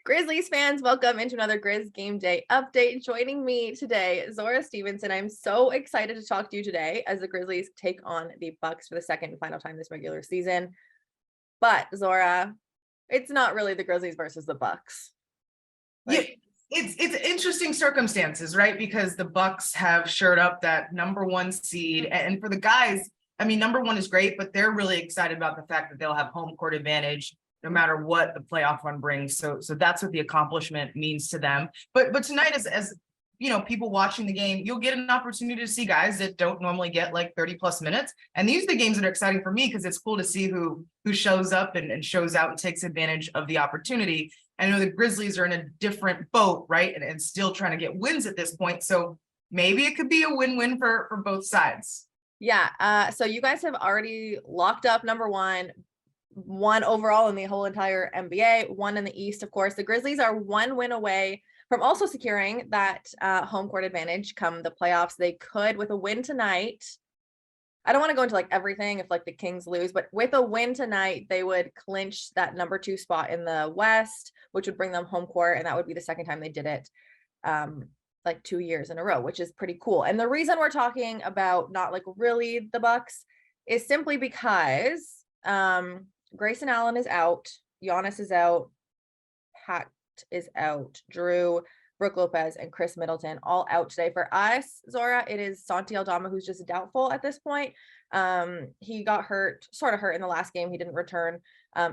Grizzlies fans, welcome into another Grizz Game Day update. Joining me today, Zora Stephenson. I'm so excited to talk to you today as the Grizzlies take on the Bucks for the second and final time this regular season. But Zora, it's not really the Grizzlies versus the Bucks. Yeah, it's interesting circumstances, right? Because the Bucks have shored up that number one seed, and for the guys, I mean, number one is great, but they're really excited about the fact that they'll have home court advantage no matter what the playoff run brings. So that's what the accomplishment means to them. But tonight, as you know, people watching the game, you'll get an opportunity to see guys that don't normally get like 30 plus minutes. And these are the games that are exciting for me because it's cool to see who shows up and shows out and takes advantage of the opportunity. I know the Grizzlies are in a different boat, right? And still trying to get wins at this point. So maybe it could be a win-win for both sides. Yeah. So you guys have already locked up number one overall in the whole entire NBA, one in the East, of course. The Grizzlies are one win away from also securing that home court advantage come the playoffs. They could, with a win tonight, I don't want to go into like everything if like the Kings lose, but with a win tonight, they would clinch that number 2 spot in the West, which would bring them home court. And that would be the second time they did it like 2 years in a row, which is pretty cool. And the reason we're talking about not like really the Bucks is simply because Grayson Allen is out, Giannis is out, Pat is out, Drew, Brooke Lopez, and Chris Middleton all out today. For us, Zora, it is Santi Aldama who's just doubtful at this point. He got hurt, sort of hurt in the last game. He didn't return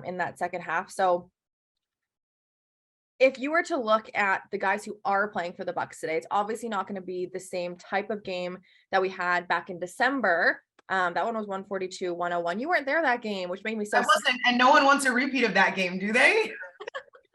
in that second half. So if you were to look at the guys who are playing for the Bucks today, it's obviously not going to be the same type of game that we had back in December. That one was 142-101. You weren't there that game, which made me so I wasn't, and no one wants a repeat of that game, do they?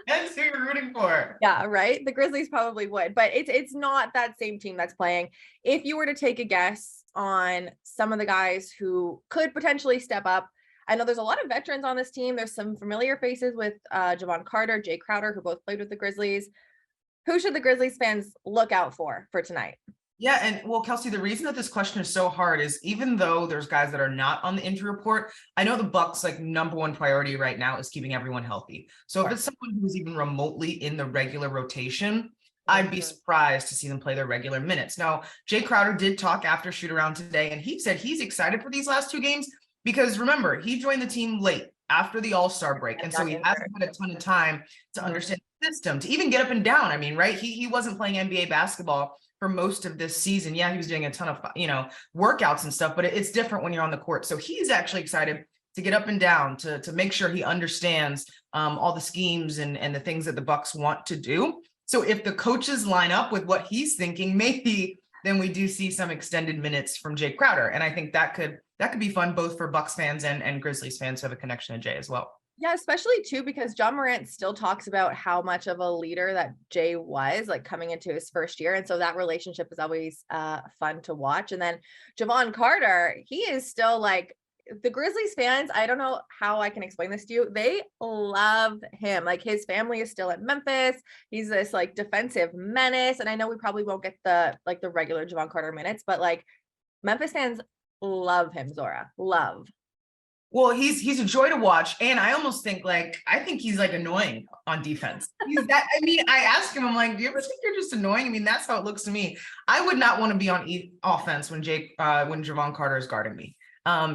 That's who you're rooting for. Yeah, right. The Grizzlies probably would, but it's not that same team that's playing. If you were to take a guess on some of the guys who could potentially step up, I know there's a lot of veterans on this team. There's some familiar faces with Jevon Carter, Jay Crowder, who both played with the Grizzlies. Who should the Grizzlies fans look out for tonight? Yeah, and well, Kelcey, the reason that this question is so hard is even though there's guys that are not on the injury report, I know the Bucks like number one priority right now is keeping everyone healthy. So if it's someone who's even remotely in the regular rotation, I'd be surprised to see them play their regular minutes. Now, Jay Crowder did talk after shoot around today, and he said he's excited for these last 2 games because remember, he joined the team late after the All-Star break. And so he hasn't had a ton of time to understand the system, to even get up and down. I mean, right? He wasn't playing NBA basketball for most of this season. Yeah, he was doing a ton of, workouts and stuff, but it's different when you're on the court. So he's actually excited to get up and down, to make sure he understands all the schemes and the things that the Bucks want to do. So if the coaches line up with what he's thinking, maybe then we do see some extended minutes from Jay Crowder. And I think that could be fun both for Bucks fans and Grizzlies fans who have a connection to Jay as well. Yeah, especially too, because John Morant still talks about how much of a leader that Jay was like coming into his first year. And so that relationship is always fun to watch. And then Jevon Carter, he is still like the Grizzlies fans. I don't know how I can explain this to you. They love him. Like his family is still in Memphis. He's this like defensive menace. And I know we probably won't get the regular Jevon Carter minutes, but like Memphis fans love him, Zora. Love. Well, he's a joy to watch, and I almost think I think he's like annoying on defense. I asked him, I'm like, do you ever think you're just annoying? I mean, that's how it looks to me. I would not want to be on offense when Jevon Carter is guarding me.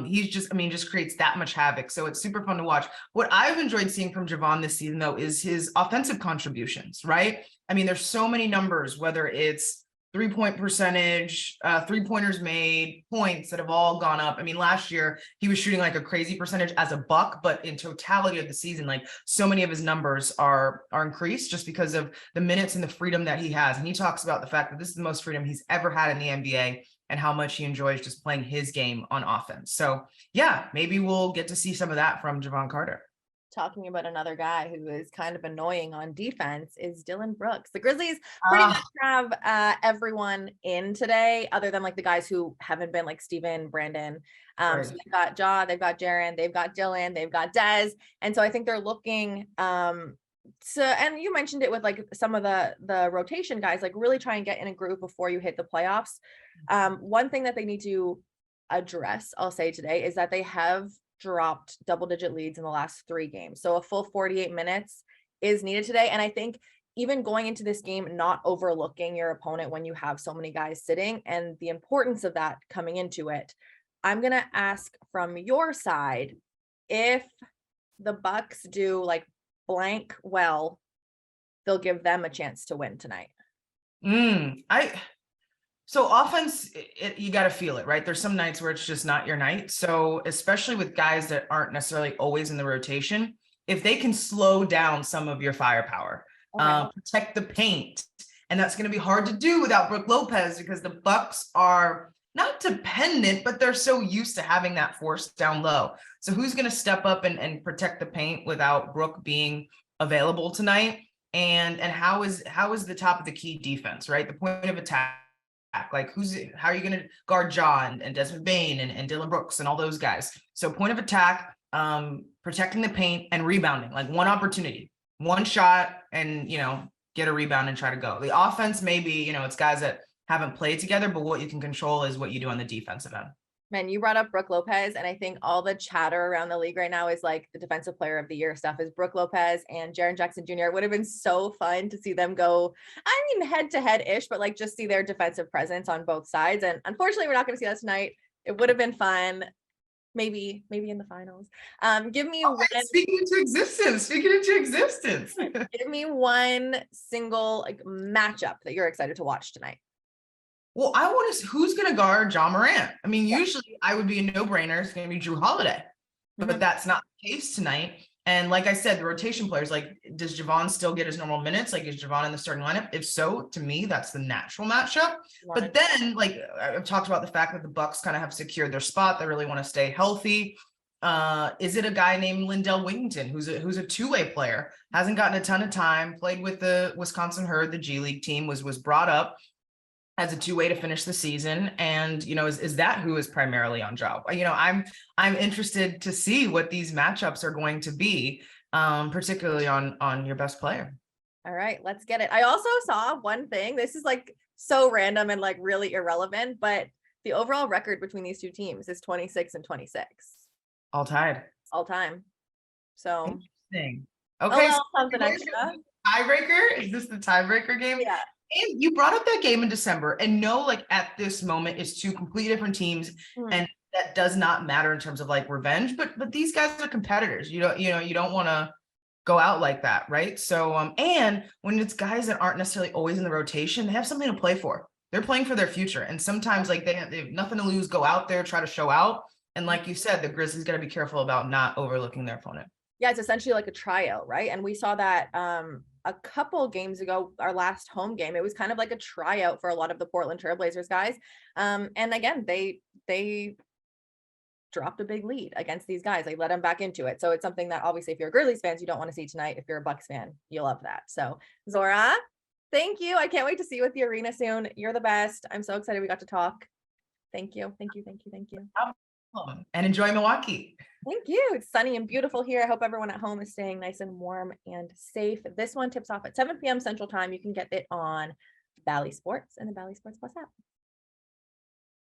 He's just creates that much havoc. So it's super fun to watch. What I've enjoyed seeing from Jevon this season, though, is his offensive contributions, right? I mean, there's so many numbers, whether it's 3-point percentage, 3-pointers made, points that have all gone up. I mean, last year he was shooting like a crazy percentage as a Buck, but in totality of the season, like so many of his numbers are increased just because of the minutes and the freedom that he has. And he talks about the fact that this is the most freedom he's ever had in the NBA and how much he enjoys just playing his game on offense. So yeah, maybe we'll get to see some of that from Jevon Carter. Talking about another guy who is kind of annoying on defense is Dillon Brooks. The Grizzlies pretty much have everyone in today, other than like the guys who haven't been, like Steven, Brandon. Right. So they've got Ja, they've got Jaren, they've got Dillon, they've got Dez. And so I think they're looking so, and you mentioned it with like some of the rotation guys, like really try and get in a group before you hit the playoffs. One thing that they need to address, I'll say today, is that they have dropped double-digit leads in the last 3 games. So a full 48 minutes is needed today. And I think even going into this game, not overlooking your opponent when you have so many guys sitting and the importance of that coming into it. I'm going to ask from your side, if the Bucks do like blank well, they'll give them a chance to win tonight. So offense, you got to feel it, right? There's some nights where it's just not your night. So especially with guys that aren't necessarily always in the rotation, if they can slow down some of your firepower, protect the paint, and that's going to be hard to do without Brook Lopez because the Bucks are not dependent, but they're so used to having that force down low. So who's going to step up and protect the paint without Brook being available tonight? And how is the top of the key defense, right? The point of attack. Like how are you going to guard John and Desmond Bain and Dylan Brooks and all those guys? So point of attack, protecting the paint and rebounding, like one opportunity, one shot, and get a rebound and try to go. The offense, maybe, it's guys that haven't played together, but what you can control is what you do on the defensive end. Man, you brought up Brook Lopez, and I think all the chatter around the league right now is like the defensive player of the year stuff is Brook Lopez and Jaren Jackson Jr. It would have been so fun to see them go, head to head ish, but like just see their defensive presence on both sides. And unfortunately, we're not going to see that tonight. It would have been fun. Maybe in the finals. Give me one. Speaking into existence. Give me one single like matchup that you're excited to watch tonight. Well, I want to see who's going to guard John Morant. I mean, usually I would be a no-brainer. It's going to be Drew Holiday, but that's not the case tonight. And like I said, the rotation players, like, does Javon still get his normal minutes? Like, is Javon in the starting lineup? If so, to me, that's the natural matchup. But then, like, I've talked about the fact that the Bucks kind of have secured their spot. They really want to stay healthy. Is it a guy named Lindell Wigington, who's a two-way player, hasn't gotten a ton of time, played with the Wisconsin Herd, the G League team, was brought up as a two-way to finish the season. And, is that who is primarily on job? I'm interested to see what these matchups are going to be, particularly on your best player. All right, let's get it. I also saw one thing. This is like so random and like really irrelevant, but the overall record between these two teams is 26-26. All tied. All time. So interesting. Okay. So something extra. Tiebreaker? Is this the tiebreaker game? Yeah. And you brought up that game in December, and like at this moment it's two completely different teams, and that does not matter in terms of like revenge, but these guys are competitors. You don't want to go out like that, right? So and when it's guys that aren't necessarily always in the rotation, they have something to play for. They're playing for their future, and sometimes like they have nothing to lose, go out there, try to show out. And like you said, the Grizzlies got to be careful about not overlooking their opponent. Yeah, it's essentially like a tryout, right? And we saw that a couple games ago, our last home game. It was kind of like a tryout for a lot of the Portland Trailblazers guys. And again, they dropped a big lead against these guys. They let them back into it. So it's something that obviously if you're a Grizzlies fans, you don't want to see tonight. If you're a Bucks fan, you'll love that. So Zora, thank you. I can't wait to see you at the arena soon. You're the best. I'm so excited we got to talk. Thank you. And enjoy Milwaukee. Thank you. It's sunny and beautiful here. I hope everyone at home is staying nice and warm and safe. This one tips off at 7 p.m. Central Time. You can get it on Bally Sports and the Bally Sports Plus app.